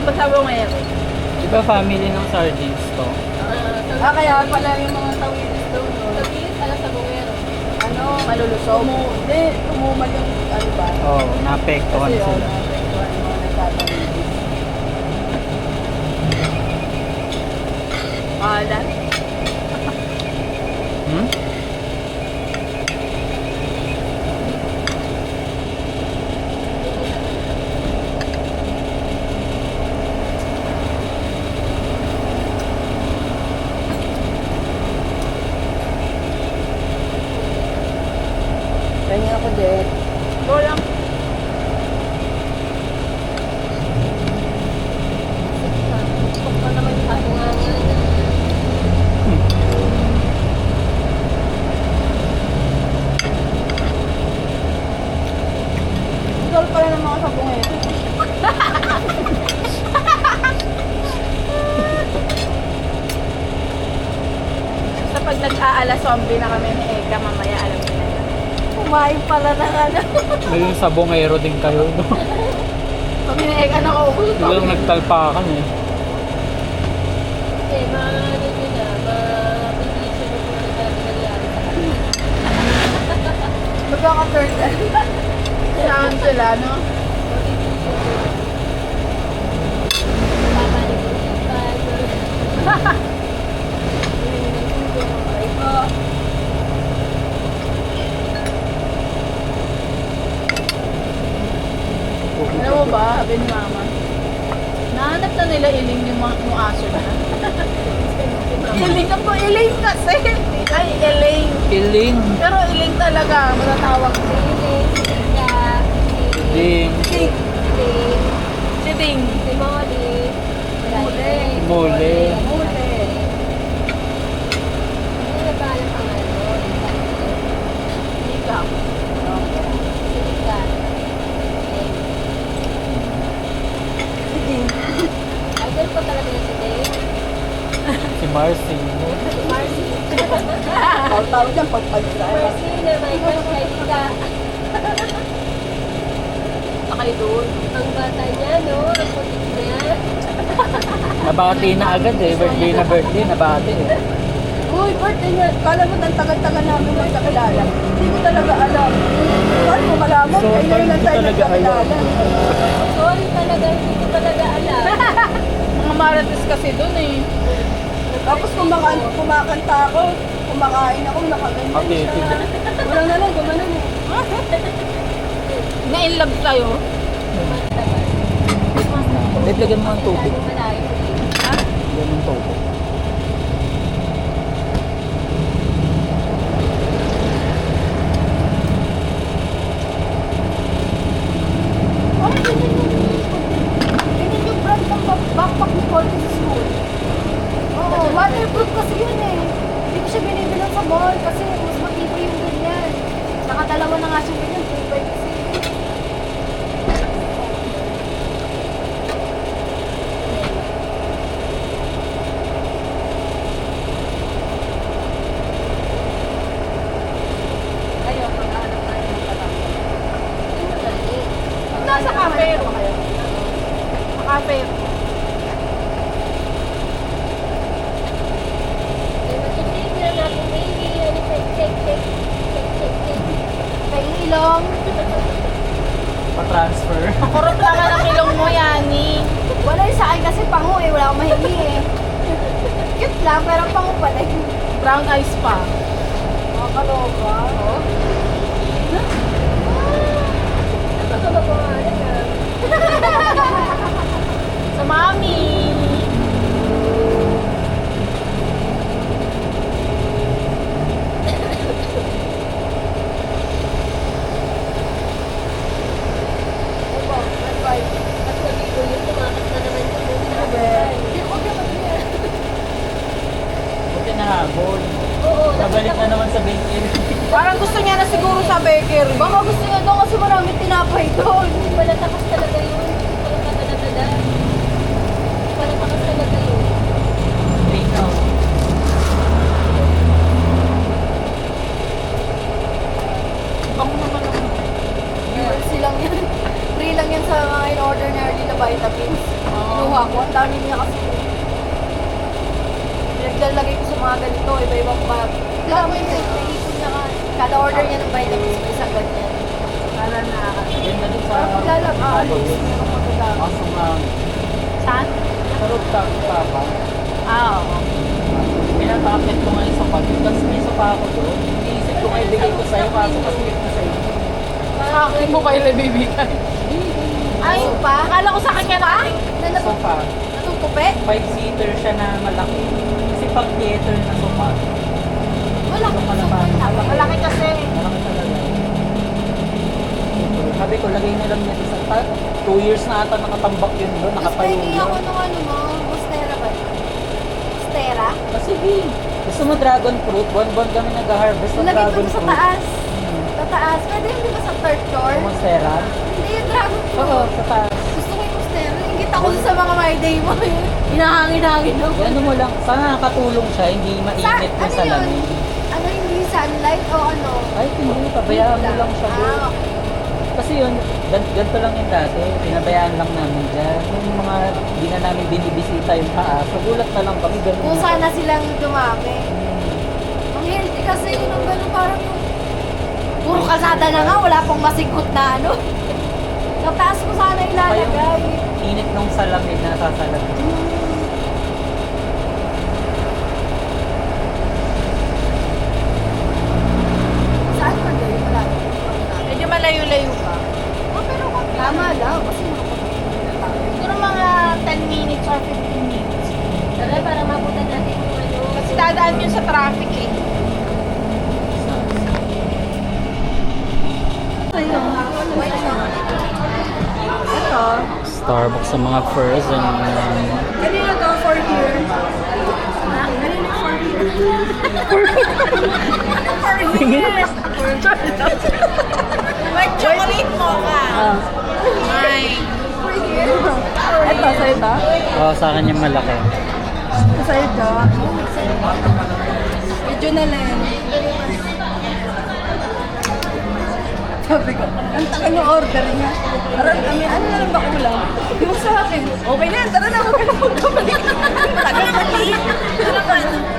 pasabongero. Di ba family ng sardines to? Kaya pala yung mga tawilis doon, no? Tawilis, pala sabongero. Ano? Malulusog. Hindi, tumumal yung ano ba? Oo, naapektuhan Kasi sila. naapektuhan yung mga nagtatawilis. Kalat. Hmm? Kanya ako din. Go lang. Gusto pa naman yung kabungangan. Gusto pala ng mga sabungero. Sa pag nag-aala zombie na kami ni Eka, mamaya alam niyo na yun. Kumain pala ng ano. Naging sabongero din kayo, no? Kami ni Eka nakaupo. Biglang nagtalpakan eh. Eh, ano nyo na, mabibisyo mo kung ano talaga nangyari sa kanila. Magkaka-turtle. Saan sila, no? Mabibisyo mo. Papanig mo yung paano. Alam mo ba, sabi ni Mama, nahanap na nila iling yung aso na. Iling ako, iling kasi. Ay, iling. Iling. Pero iling talaga, matatawag ko. Ding. Ding. Si Ding. Si Molly. Muli. Muli. Muli. Hindi na ba alam ang ano? Ikaw. Si Lika. Si Ding. Idol ko talaga yung si Dave. Si Marcy. Si Marcy. Tawag dyan, pagpagsa. Marcy na may crush kay Lika. Sakay doon. Ang bata niya, no? Ang putik niya. Nabati na agad eh. Birthday, nabati eh. Uy, birthday niya. Kala mo, ang tagal-tagal namin magkakilala. Hindi ko talaga alam. Paano mo malaman? So, Ay, ngayon lang hindi tayo talaga nagkakilala. Sorry talaga, hindi ko talaga alam. Mga marites kasi doon eh. Tapos kumakanta ako, kumakain ako, nakaganyan Okay, siya. sige. Wala na lang, gumanon eh. Na-in love tayo. Dave, lagyan mo ng tubig. Malayo. Ha? Lagyan mo ng tubig. Oh, ganyan yung brand ng backpack ni Colby sa school. Oo, waterproof kasi yun eh. Hindi ko siya binibilang sa mall kasi mas matibay yung ganyan. Nakadalawa na nga siyang ganyan, tibay kasi. Ayun, mag-aanap tayo ng tatapos. Nasa cafe ba kayo? Sa cafe. Kay ilong. Pa-transfer. Kurot naman ang ilong mo, Yani. Wala yung sa akin kasi pango eh. Wala akong mahingi eh. Cute lang, pero pango pala eh. Brown eyes pa. Makakaloka. Oo. Sa mami. Buti na habol. Oo, Pabalik na naman sa bakery. Parang gusto niya na siguro sa bakery. Baka gusto niya doon kasi maraming tinapay doon. Hindi pala takas talaga yun. Hindi pala taga-taga. Hindi pala takas talaga yun. Take out. Bango naman naman. Silang yan. Free lang yan sa mga in-order niya dito vitamins. Kinuha ko, ang dami niya kasi. Pinaglalagay ko sa mga ganito, iba-ibang bag. Kaya mo yung naipon niya ka. Kada order niya ng vitamins, may isang ganyan. Para na, Ganda din sa... parang paglalag, alis. Ang magagamit. Kaso nga, Saan? sa rooftop pa. Oo. Pinapakit ko nga yung sopa. Tapos may sopa ako doon. Iniisip ko nga ibigay ko sa'yo kaso kasi na sa'yo. Bakit mo kayo nabibigay? Ay, pa? Akala ko sa kanya na. Sofa. Natutupi? 5-seater siya na malaki. Kasi pag theater na sofa, Wala yung ko malaman. Malaki kasi. Malaki talaga. Sabi ko, lagay na lang niya sa 2 years na ata nakatambak yun doon, Tapos nakatayo pwede yun. ako nung ano mo, Mustera ba? Mustera? Sige. Gusto mo dragon fruit? Buwan-buwan kami nag-harvest ng Lagay dragon ko sa fruit. taas. Sa taas. Pwede yun di ba sa third floor? Monstera? Hindi yung dragon fruit. Oo, sa taas. Gusto ko yung Mustera. Ingit ako sa mga my day mo. Hinahangin-hangin ako. Ano mo lang, sana nakatulong siya, hindi mainit yung ano salamin. yun? Ano hindi sunlight o ano? Ay, hindi, pabayaan mo lang siya doon. Ah, okay. Kasi yun, ganito lang yung dati, pinabayaan lang namin dyan. Yung mga di na namin binibisita yung taas, nagulat na lang kami, ganun Kung na. sana silang dumami. Ang healthy kasi yun ang gano'n parang yung puro kalsada na nga, wala pang masikot na ano. Sa taas ko sana Pa yung ilalagay. init ng salamin na sasalag. Saan man doon? Malayo. Medyo malayo-layo pa. Oh, pero tama lang. Kasi nakapagpapalala na tayo. Siguro mga 10 minutes or 15 minutes. Tara, para mabutan natin yung ano. Kasi dadaan yun sa traffic eh. Ito. Starbucks sa mga frozen. Kanina to, 4 here. Kanina 4 here. 4 here. Like chocolate mocha. Ay. 4 here. Ito, sa'yo ba? Oh, sa akin yung malaki. Sa'yo to. Medyo na lang. Sabi ko, ang tagal ng order niya. Parang kami, ano na lang ba kulang? Yung sa akin, okay na, tara na, okay na magkabalik. Tagal mali.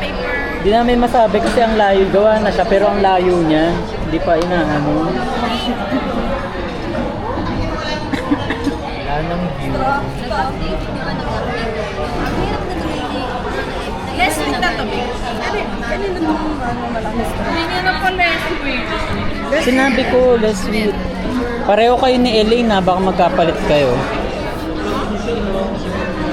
Paper. Di namin masabi kasi ang layo, gawa na siya, pero ang layo niya, hindi pa inaano. Wala nang view. Less sweet na to, babe. Kanina nung ano, malakas na. Hindi na po less sweet. Sinabi ko, less sweet. Pareho kayo ni Elaine na, baka magkapalit kayo.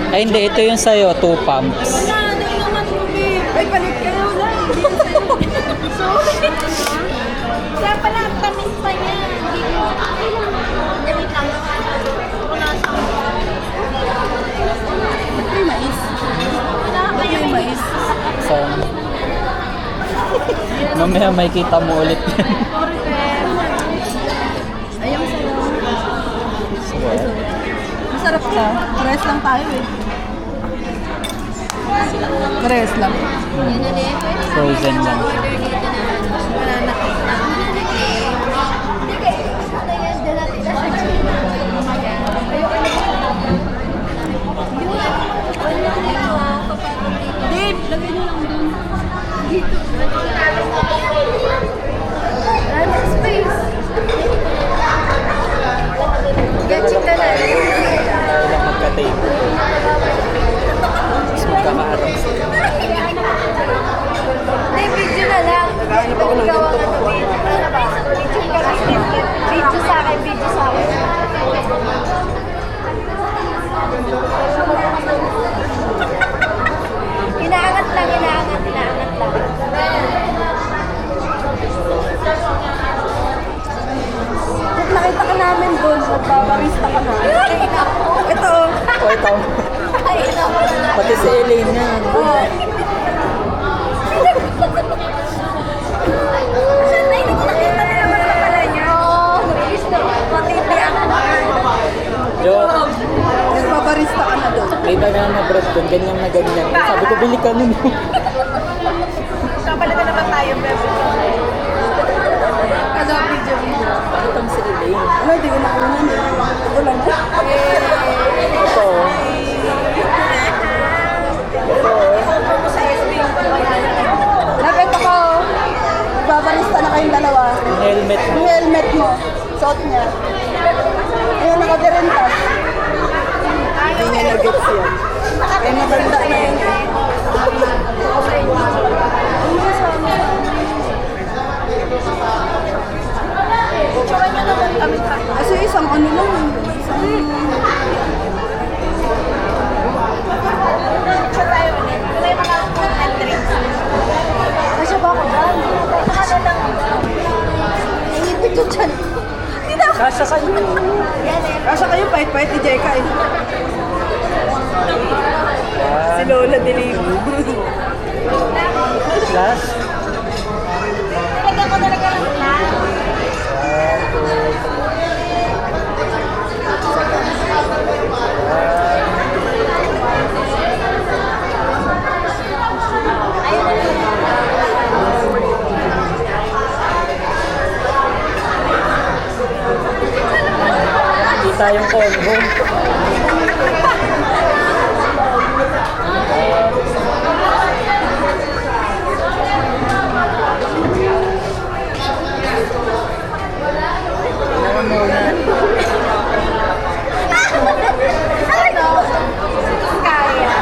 Ay hindi, ito yung sa'yo, 2 pumps. Wala, ano naman po, babe. Ay, palit ka na wala. Hindi na sa'yo. Kaya pala, ang tamis pa niya. Hindi ko. Wait lang. Wala sa May mais. Wala yung mais. So, mamaya may kita mo ulit yan. Ayun sa'yo. So, Masarap ka. Pares lang tayo eh. Pares lang. frozen lang. Wala na. Hindi kayo. Ano yan? Diyan natin na siya. Dave, lagay nyo lang dun. Dito. Wala na space. Gaching ka na. Walang magka-table. Tapos magkakaarang sila. Hindi, video na lang. Ikaw ang ano, video. Ano ba? Video ka kasi. Video sa akin, video sa akin. Inaangat lang, inaangat lang. Nakita ka namin doon, magbabarista ka na. Ito. Oh, ito. Ay, ito. Pati si Elaine na. Ay, nakita na naman sa pala niya. Oo, nabis na. Matindi ako. Jo, Nagbabarista ka na doon. may banana bread doon, ganyan na ganyan. Sabi ko, bili ka nun. Kapalit na naman tayo, bebe. Ano, video. Bakit ang si Elaine? Ano, di ko na kunan eh. Ito lang. Jeka eh. Si Lola Delivo. Last. Talaga ko talaga lang lang. Kita yung combo. Tingnan mo muna. Ano? Kaya.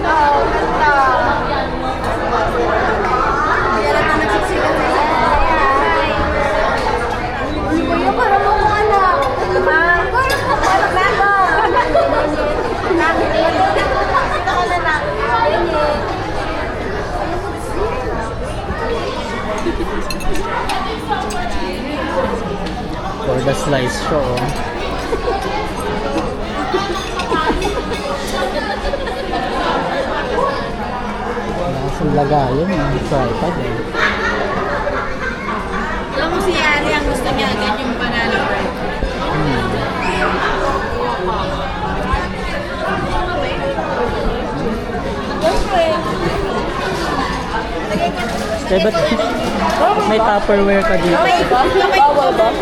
Oo, ganda. Hindi alam na nagsisikat na yan. Uy, kuya, parang mo kung anak. Parang mo parang baba. Sino ka na na? For the slice show. Oh. Nakasang lagayan yung tripod eh. Alam mo si Yari ang gusto niya agad yung banana bread. Eh, ba't may Tupperware ka dito? Bawal ba?